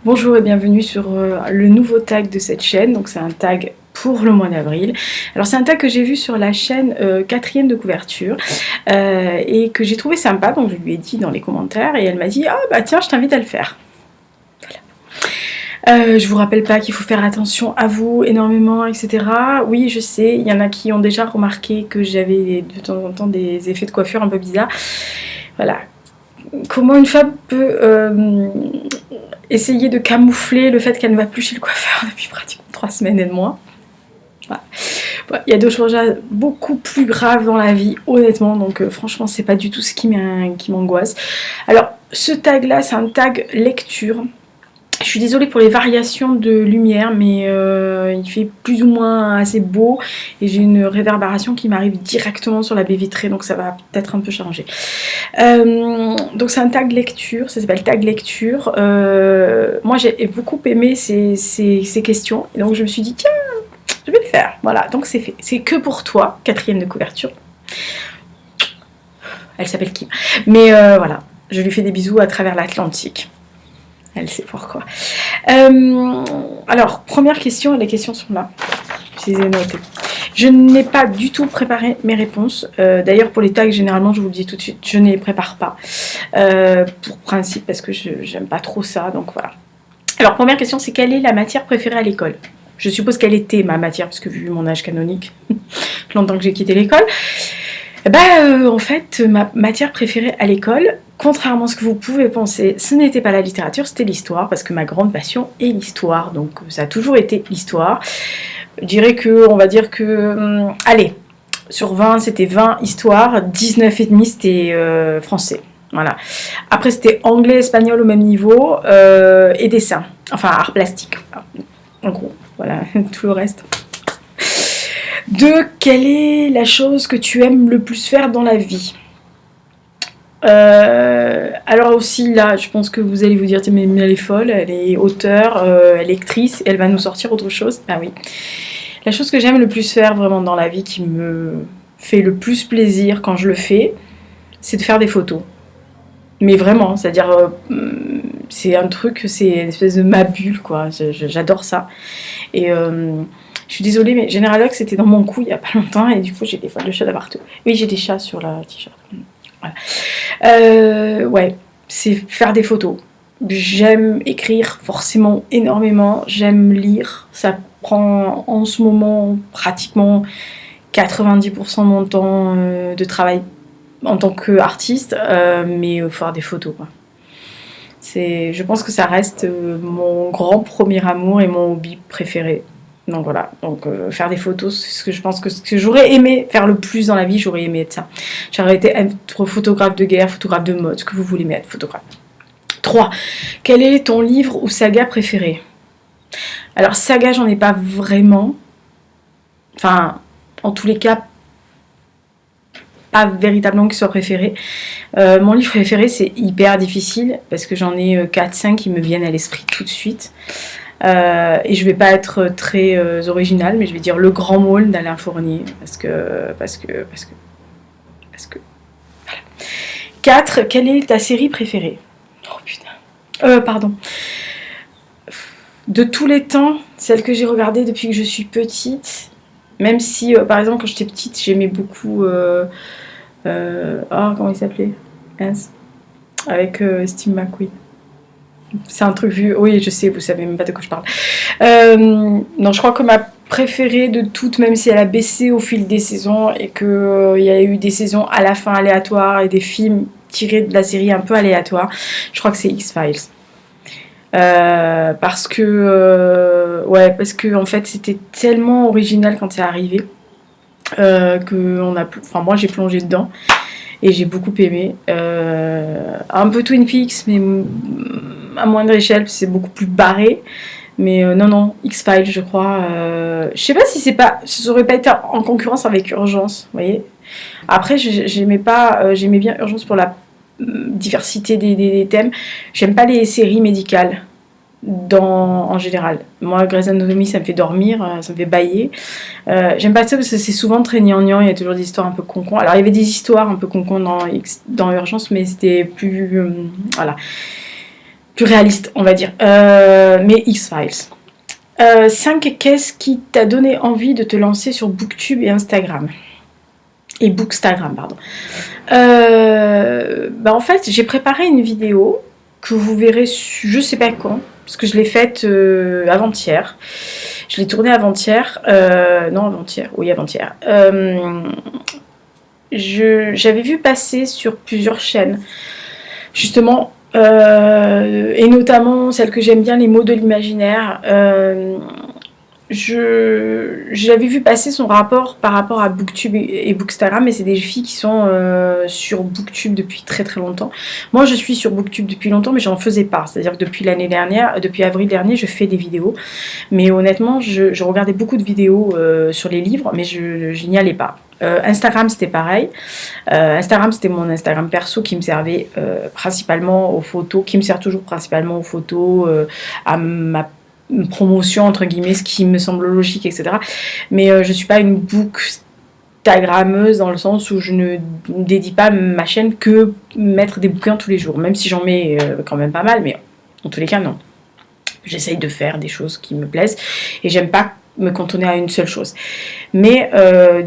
Bonjour et bienvenue sur le nouveau tag de cette chaîne. Donc c'est un tag pour le mois d'avril. Alors c'est un tag que j'ai vu sur la chaîne 4e de couverture et que j'ai trouvé sympa, donc je lui ai dit dans les commentaires et elle m'a dit « Ah bah tiens, je t'invite à le faire ». Je vous rappelle pas qu'il faut faire attention à vous énormément, etc. Oui, je sais, il y en a qui ont déjà remarqué que j'avais de temps en temps des effets de coiffure un peu bizarres. Voilà. Comment une femme peut essayer de camoufler le fait qu'elle ne va plus chez le coiffeur depuis pratiquement 3 semaines et de moins. Voilà. Bon, il y a d'autres choses beaucoup plus graves dans la vie, honnêtement, donc franchement, c'est pas du tout ce qui m'angoisse. Alors, ce tag-là, c'est un tag lecture. Je suis désolée pour les variations de lumière, mais il fait plus ou moins assez beau et j'ai une réverbération qui m'arrive directement sur la baie vitrée, donc ça va peut-être un peu changer. Donc c'est un tag lecture, ça s'appelle tag lecture. Moi j'ai beaucoup aimé ces questions, et donc je me suis dit tiens, je vais le faire. Voilà, donc c'est fait. C'est que pour toi, 4e de couverture. Elle s'appelle Kim. Mais voilà, je lui fais des bisous à travers l'Atlantique. Elle sait pourquoi. Alors, première question, et les questions sont là. Je les ai notées. Je n'ai pas du tout préparé mes réponses. D'ailleurs, pour les tags, généralement, je vous le dis tout de suite, je ne les prépare pas. Pour principe, parce que je n'aime pas trop ça, donc voilà. Alors, première question, c'est quelle est la matière préférée à l'école? Je suppose qu'elle était ma matière, parce que vu mon âge canonique, longtemps que j'ai quitté l'école. En fait, ma matière préférée à l'école, contrairement à ce que vous pouvez penser, ce n'était pas la littérature, c'était l'histoire, parce que ma grande passion est l'histoire, donc ça a toujours été l'histoire. Je dirais que, on va dire que, allez, sur 20, c'était 20 histoire, 19,5 c'était français. Voilà. Après, c'était anglais, espagnol au même niveau, et dessin, enfin art plastique, en gros, voilà, tout le reste. 2. Quelle est la chose que tu aimes le plus faire dans la vie? Alors aussi là, je pense que vous allez vous dire mais elle est folle, elle est auteure, elle est actrice, elle va nous sortir autre chose. Ah oui. La chose que j'aime le plus faire vraiment dans la vie, qui me fait le plus plaisir quand je le fais, c'est de faire des photos. Mais vraiment, c'est-à-dire, c'est un truc, c'est une espèce de ma bulle, quoi. J'adore ça. Et je suis désolée, mais General Lux c'était dans mon cou il n'y a pas longtemps, et du coup j'ai des poils de chat partout. Oui, j'ai des chats sur la t-shirt. Voilà. Ouais, c'est faire des photos. J'aime écrire forcément énormément, j'aime lire. Ça prend en ce moment pratiquement 90% de mon temps de travail en tant qu'artiste, mais faire des photos, quoi. Je pense que ça reste mon grand premier amour et mon hobby préféré. Donc voilà, donc faire des photos, c'est ce que je pense que j'aurais aimé faire le plus dans la vie, j'aurais aimé être ça. J'aurais été être photographe de guerre, photographe de mode, ce que vous voulez, mais être photographe. 3. Quel est ton livre ou saga préféré? Alors saga, j'en ai pas vraiment. Enfin, en tous les cas, pas véritablement qu'il soit préféré. Mon livre préféré, c'est hyper difficile, parce que j'en ai 4-5 qui me viennent à l'esprit tout de suite. Et je vais pas être très originale, mais je vais dire Le Grand Maul d'Alain Fournier, parce que voilà. 4. Quelle est ta série préférée? Oh putain. Pardon. De tous les temps, celle que j'ai regardée depuis que je suis petite, même si, par exemple, quand j'étais petite, j'aimais beaucoup... comment il s'appelait? Avec Steve McQueen. C'est un truc vieux. Oui, je sais, vous savez même pas de quoi je parle. Non, je crois que ma préférée de toutes, même si elle a baissé au fil des saisons et qu'il y a eu des saisons à la fin aléatoires et des films tirés de la série un peu aléatoires, je crois que c'est X-Files. Parce que en fait c'était tellement original quand c'est arrivé moi j'ai plongé dedans et j'ai beaucoup aimé. Un peu Twin Peaks, mais à moindre échelle, c'est beaucoup plus barré. Mais non, X-Files, je crois. Je sais pas si ça aurait pas été en concurrence avec Urgence, vous voyez. Après, j'aimais bien Urgence pour la diversité des thèmes. J'aime pas les séries médicales en général. Moi, Grey's Anatomy, ça me fait dormir, ça me fait bâiller. J'aime pas ça parce que c'est souvent très gnangnan, il y a toujours des histoires un peu concon. Alors, il y avait des histoires un peu concon dans Urgence, mais c'était plus... voilà. plus réaliste, on va dire. Mais X-Files. 5. Qu'est-ce qui t'a donné envie de te lancer sur Booktube et Instagram? Et Bookstagram, pardon. En fait, j'ai préparé une vidéo que vous verrez, je sais pas quand, parce que je l'ai faite avant-hier. Je l'ai tournée avant-hier. Non, avant-hier. Oui, avant-hier. J'avais vu passer sur plusieurs chaînes, justement, et notamment celle que j'aime bien, les mots de l'imaginaire. J'avais vu passer son rapport par rapport à Booktube et Bookstagram, mais c'est des filles qui sont sur Booktube depuis très très longtemps. Moi je suis sur Booktube depuis longtemps, mais j'en faisais pas. C'est-à-dire que depuis l'année dernière, depuis avril dernier, je fais des vidéos. Mais honnêtement, je regardais beaucoup de vidéos sur les livres, mais je n'y allais pas. Instagram c'était pareil. Instagram c'était mon Instagram perso qui me servait principalement aux photos, qui me sert toujours principalement aux photos, à ma promotion entre guillemets, ce qui me semble logique, etc. Mais je suis pas une bookstagrammeuse dans le sens où je ne dédie pas ma chaîne que mettre des bouquins tous les jours, même si j'en mets quand même pas mal, mais en tous les cas non. J'essaye de faire des choses qui me plaisent et j'aime pas me cantonner à une seule chose. Mais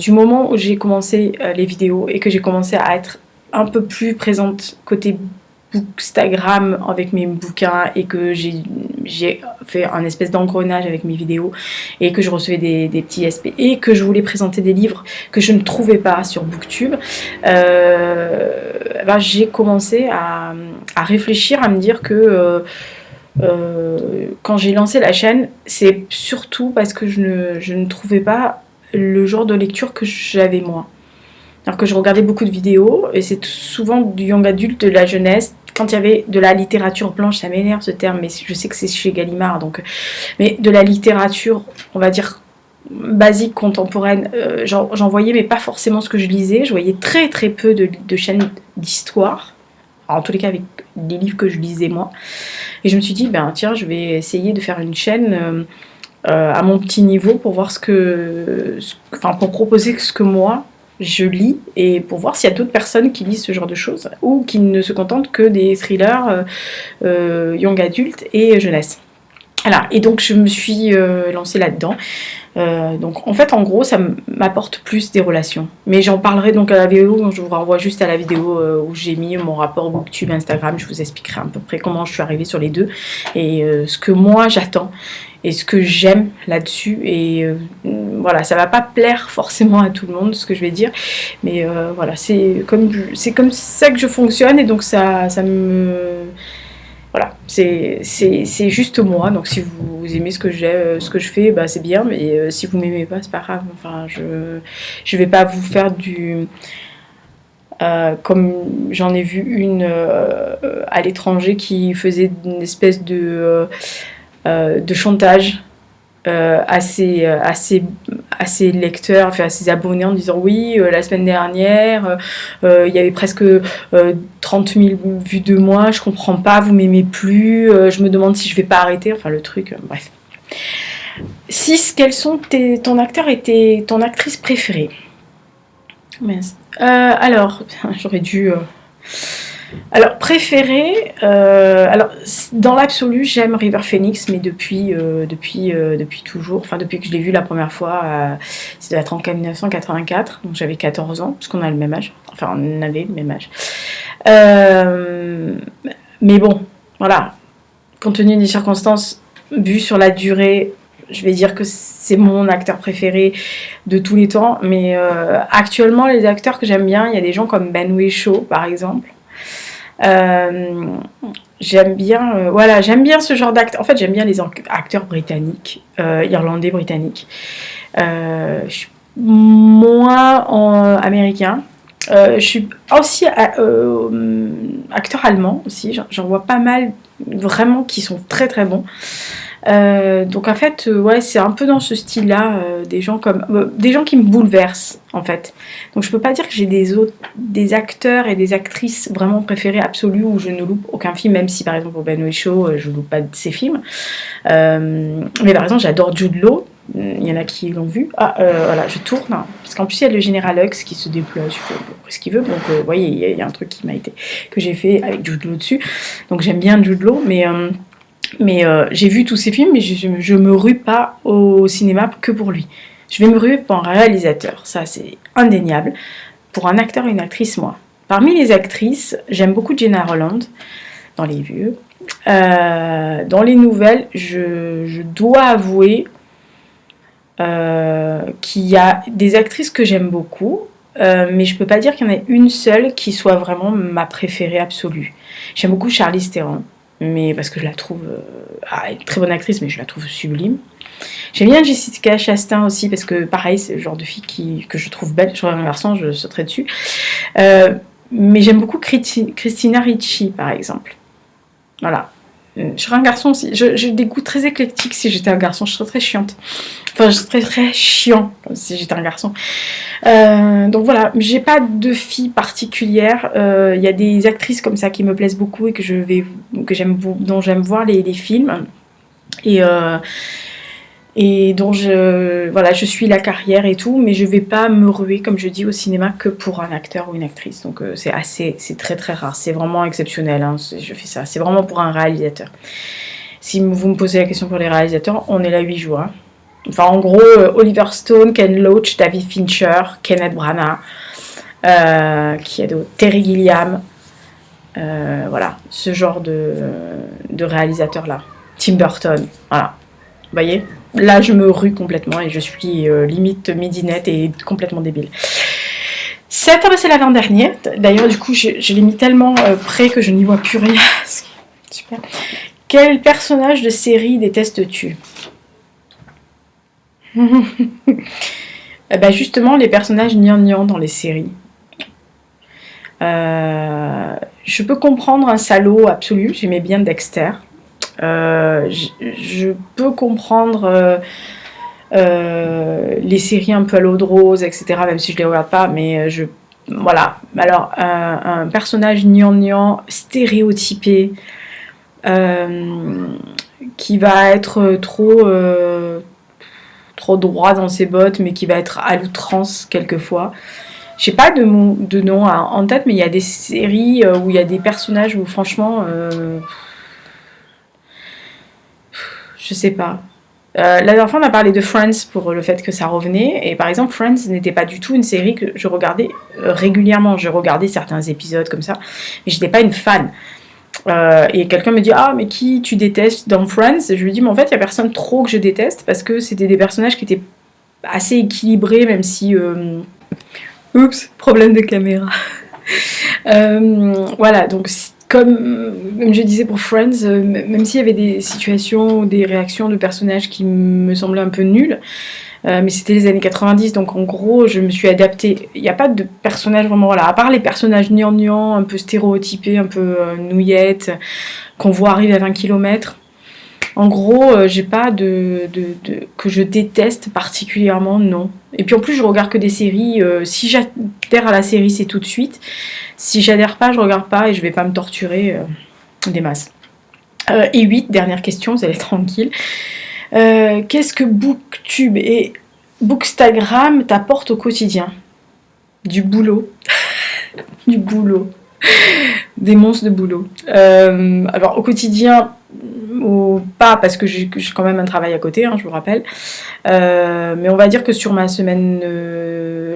du moment où j'ai commencé les vidéos et que j'ai commencé à être un peu plus présente côté Bookstagram avec mes bouquins et que j'ai fait un espèce d'engrenage avec mes vidéos et que je recevais des petits SP et que je voulais présenter des livres que je ne trouvais pas sur Booktube, j'ai commencé à réfléchir, à me dire que quand j'ai lancé la chaîne, c'est surtout parce que je ne trouvais pas le genre de lecture que j'avais moi. Alors que je regardais beaucoup de vidéos, et c'est souvent du young adulte, de la jeunesse. Quand il y avait de la littérature blanche, ça m'énerve ce terme, mais je sais que c'est chez Gallimard, donc... Mais de la littérature, on va dire, basique, contemporaine, j'en voyais, mais pas forcément ce que je lisais. Je voyais très très peu de chaînes d'histoire, en tous les cas avec les livres que je lisais moi. Et je me suis dit, tiens, je vais essayer de faire une chaîne à mon petit niveau pour voir pour proposer ce que moi je lis et pour voir s'il y a d'autres personnes qui lisent ce genre de choses ou qui ne se contentent que des thrillers young adultes et jeunesse. Voilà, et donc je me suis lancée là-dedans. Donc en fait, en gros, ça m'apporte plus des relations. Mais j'en parlerai donc à la vidéo, je vous renvoie juste à la vidéo où j'ai mis mon rapport Booktube, Instagram. Je vous expliquerai à peu près comment je suis arrivée sur les deux et ce que moi j'attends et ce que j'aime là-dessus. Et voilà, ça va pas plaire forcément à tout le monde ce que je vais dire, mais voilà, c'est comme ça que je fonctionne et donc ça me... Voilà, c'est juste moi, donc si vous aimez ce que je fais, c'est bien, mais si vous m'aimez pas, c'est pas grave. Enfin, je vais pas vous faire du... comme j'en ai vu une à l'étranger qui faisait une espèce de chantage à ses lecteurs, enfin à ses abonnés en disant oui, la semaine dernière il y avait presque 30 000 vues de moi, je comprends pas, vous m'aimez plus, je me demande si je vais pas arrêter, enfin le truc, bref. 6. Quels sont ton acteur et ton actrice préférée? Alors, j'aurais dû... Alors, préféré, dans l'absolu, j'aime River Phoenix, mais depuis toujours, enfin depuis que je l'ai vu la première fois, ça doit être en 1984, donc j'avais 14 ans, parce qu'on a le même âge, enfin on avait le même âge. Mais bon, voilà, compte tenu des circonstances, vu sur la durée, je vais dire que c'est mon acteur préféré de tous les temps, mais actuellement, les acteurs que j'aime bien, il y a des gens comme Ben Whishaw, par exemple. J'aime bien ce genre d'acteurs. En fait, j'aime bien les acteurs britanniques, irlandais britanniques. Je suis moins américain. Je suis aussi acteur allemand aussi. J'en vois pas mal vraiment qui sont très très bons. Donc en fait, ouais, c'est un peu dans ce style-là, des gens qui me bouleversent en fait. Donc je peux pas dire que j'ai des acteurs et des actrices vraiment préférés absolus où je ne loupe aucun film, même si par exemple pour Ben Whishaw, je loupe pas de ses films. Mais par exemple, j'adore Jude Law. Il y en a qui l'ont vu. Voilà, je tourne. Parce qu'en plus, il y a le General Hux qui se déploie. Il fait ce qu'il veut. Donc, vous voyez, il y a un truc que j'ai fait avec Jude Law dessus. Donc, j'aime bien Jude Law. Mais j'ai vu tous ces films, mais je me rue pas au cinéma que pour lui. Je vais me ruer pour un réalisateur. Ça, c'est indéniable. Pour un acteur et une actrice, moi. Parmi les actrices, j'aime beaucoup Gena Rowland dans les vieux. Dans les nouvelles, je dois avouer qu'il y a des actrices que j'aime beaucoup, mais je peux pas dire qu'il y en ait une seule qui soit vraiment ma préférée absolue. J'aime beaucoup Charlize Theron, mais parce que je la trouve une très bonne actrice, mais je la trouve sublime. J'aime bien Jessica Chastain aussi, parce que pareil, c'est le genre de fille que je trouve belle. Sur un garçon, je sauterais dessus. Mais j'aime beaucoup Christina Ricci, par exemple. Voilà. Je serais un garçon aussi. J'ai des goûts très éclectiques si j'étais un garçon. Je serais très chiante. Enfin, je serais très chiant comme si j'étais un garçon. Donc voilà, j'ai pas de fille particulière. Il y a des actrices comme ça qui me plaisent beaucoup et dont j'aime voir les films. Et dont je suis la carrière et tout, mais je vais pas me ruer, comme je dis, au cinéma que pour un acteur ou une actrice. Donc c'est très très rare, c'est vraiment exceptionnel, hein, je fais ça, c'est vraiment pour un réalisateur. Si vous me posez la question pour les réalisateurs, on est là 8 jours. Hein. Enfin, en gros, Oliver Stone, Ken Loach, David Fincher, Kenneth Branagh, qui a d'autres, Terry Gilliam, voilà, ce genre de réalisateur-là. Tim Burton, voilà. Vous voyez, là je me rue complètement et je suis limite midinette et complètement débile. C'est l'avant-dernier. D'ailleurs, du coup, je l'ai mis tellement près que je n'y vois plus rien. Super. Quel personnage de série détestes-tu? Justement, les personnages gnangnang dans les séries. Je peux comprendre un salaud absolu. J'aimais bien Dexter. Je peux comprendre les séries un peu à l'eau de rose, etc., même si je les regarde pas, mais voilà. Alors, un personnage gnangnan, stéréotypé, qui va être trop droit dans ses bottes, mais qui va être à l'outrance quelquefois. J'ai pas de nom en tête, mais il y a des séries où il y a des personnages où franchement... je sais pas. La dernière fois, on a parlé de Friends pour le fait que ça revenait. Et par exemple, Friends n'était pas du tout une série que je regardais régulièrement. Je regardais certains épisodes comme ça, mais j'étais pas une fan. Et quelqu'un me dit « Ah, mais qui tu détestes dans Friends ?» Je lui dis « Mais en fait, il y a personne trop que je déteste parce que c'était des personnages qui étaient assez équilibrés, même si... Oups, problème de caméra. Voilà, donc... Comme je disais pour Friends, même s'il y avait des situations ou des réactions de personnages qui me semblaient un peu nulles, mais c'était les années 90, donc en gros, je me suis adaptée. Il n'y a pas de personnages vraiment, voilà, à part les personnages gnangnang, un peu stéréotypés, un peu nouillettes, qu'on voit arriver à 20 km. En gros, j'ai pas que je déteste particulièrement, non. Et puis en plus, je regarde que des séries. Si j'adhère à la série, c'est tout de suite. Si j'adhère pas, je regarde pas et je vais pas me torturer des masses. Et 8, dernière question, vous allez être tranquille. Qu'est-ce que Booktube et Bookstagram t'apportent au quotidien? Du boulot. Du boulot. Des monstres de boulot. Alors au quotidien, pas parce que j'ai quand même un travail à côté, hein, je vous rappelle. Mais on va dire que sur ma semaine,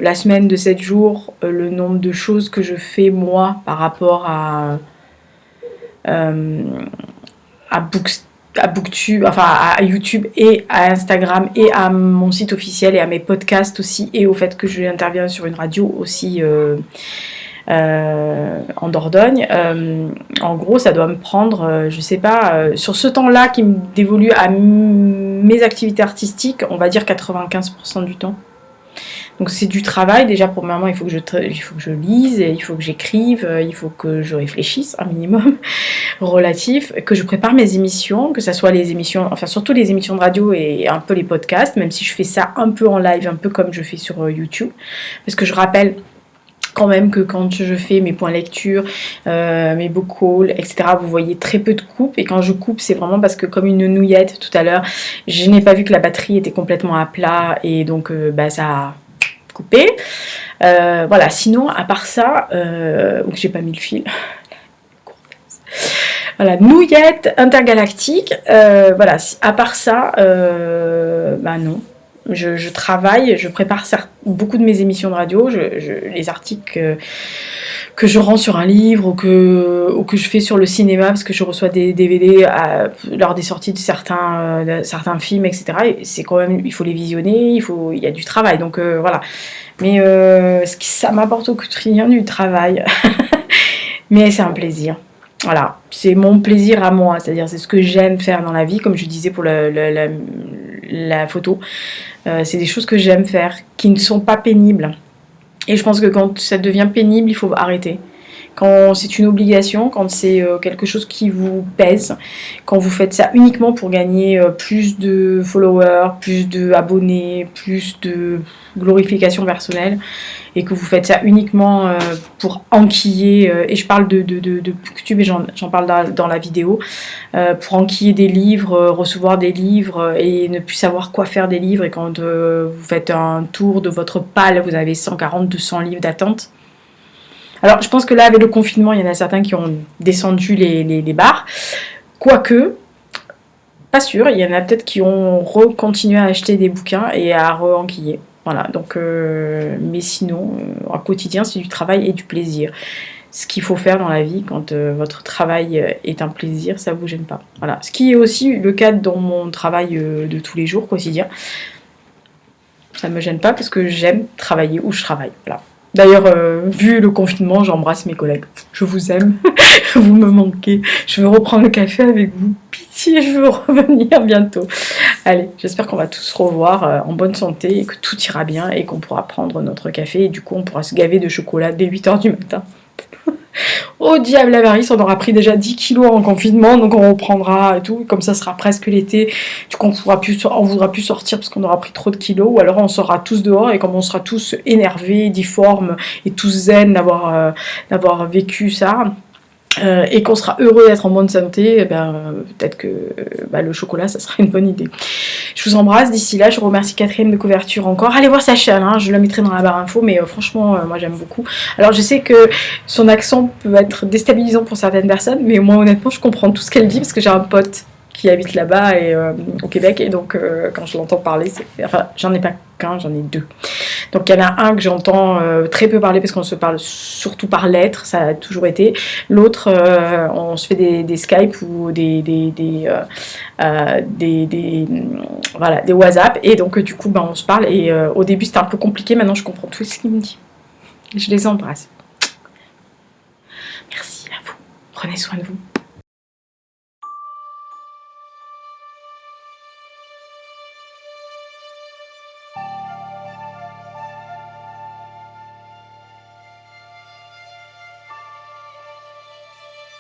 la semaine de 7 jours, le nombre de choses que je fais moi par rapport à Booktube, enfin à YouTube et à Instagram et à mon site officiel et à mes podcasts aussi et au fait que j'interviens sur une radio aussi en Dordogne. En gros, ça doit me prendre, je sais pas, sur ce temps-là qui me dévolue à mes activités artistiques, on va dire 95% du temps. Donc c'est du travail, déjà pour ma maman, il faut que je lise, il faut que j'écrive, il faut que je réfléchisse un minimum relatif, que je prépare mes émissions, que ça soit les émissions, enfin surtout les émissions de radio et un peu les podcasts, même si je fais ça un peu en live, un peu comme je fais sur YouTube. Parce que je rappelle quand même que quand je fais mes points lecture, mes book hauls, etc., vous voyez très peu de coupes. Et quand je coupe, c'est vraiment parce que comme une nouillette tout à l'heure, je n'ai pas vu que la batterie était complètement à plat et donc ça a coupé. Voilà, sinon, à part ça, j'ai pas mis le fil. Voilà, nouillette intergalactique. Voilà, à part ça, non. Je travaille, je prépare beaucoup de mes émissions de radio, les articles que je rends sur un livre ou que je fais sur le cinéma parce que je reçois des DVD lors des sorties de certains films, etc. Et c'est quand même, il faut les visionner, il y a du travail, donc voilà. Mais ça m'apporte au quotidien du travail, mais c'est un plaisir. Voilà, c'est mon plaisir à moi, c'est-à-dire c'est ce que j'aime faire dans la vie, comme je disais pour la photo. C'est des choses que j'aime faire, qui ne sont pas pénibles. Et je pense que quand ça devient pénible, il faut arrêter. Quand c'est une obligation, quand c'est quelque chose qui vous pèse, quand vous faites ça uniquement pour gagner plus de followers, plus d'abonnés, plus de glorification personnelle, et que vous faites ça uniquement pour enquiller, et je parle de Booktube et j'en parle dans la vidéo, pour enquiller des livres, recevoir des livres et ne plus savoir quoi faire des livres, et quand vous faites un tour de votre palle, vous avez 140, 200 livres d'attente. Alors, je pense que là, avec le confinement, il y en a certains qui ont descendu les barres. Quoique, pas sûr, il y en a peut-être qui ont continué à acheter des bouquins et à re-enquiller. Voilà, donc, mais sinon, au quotidien, c'est du travail et du plaisir. Ce qu'il faut faire dans la vie quand votre travail est un plaisir, ça ne vous gêne pas. Voilà, ce qui est aussi le cas dans mon travail de tous les jours, quotidien. Ça ne me gêne pas parce que j'aime travailler où je travaille. Voilà. D'ailleurs, vu le confinement, j'embrasse mes collègues. Je vous aime, vous me manquez. Je veux reprendre le café avec vous. Pitié, je veux revenir bientôt. Allez, j'espère qu'on va tous se revoir en bonne santé et que tout ira bien et qu'on pourra prendre notre café et du coup on pourra se gaver de chocolat dès 8h du matin. Oh diable l'avarice, on aura pris déjà 10 kilos en confinement, donc on reprendra et tout, comme ça sera presque l'été, du coup on voudra plus sortir parce qu'on aura pris trop de kilos, ou alors on sera tous dehors et comme on sera tous énervés, difformes et tous zen d'avoir vécu ça, et qu'on sera heureux d'être en bonne santé, peut-être que le chocolat ça sera une bonne idée. Je vous embrasse, d'ici là je remercie Catherine de couverture encore, allez voir sa chaîne, hein, je la mettrai dans la barre info, mais franchement moi j'aime beaucoup. Alors je sais que son accent peut être déstabilisant pour certaines personnes, mais moi honnêtement je comprends tout ce qu'elle dit parce que j'ai un pote qui habite là-bas et au Québec, et donc quand je l'entends parler, enfin j'en ai pas qu'un, j'en ai deux. Donc il y en a un que j'entends très peu parler parce qu'on se parle surtout par lettres, ça a toujours été. L'autre, on se fait des Skype ou des WhatsApp, et donc du coup on se parle, et au début c'était un peu compliqué, maintenant je comprends tout ce qu'il me dit. Je les embrasse. Merci à vous, prenez soin de vous.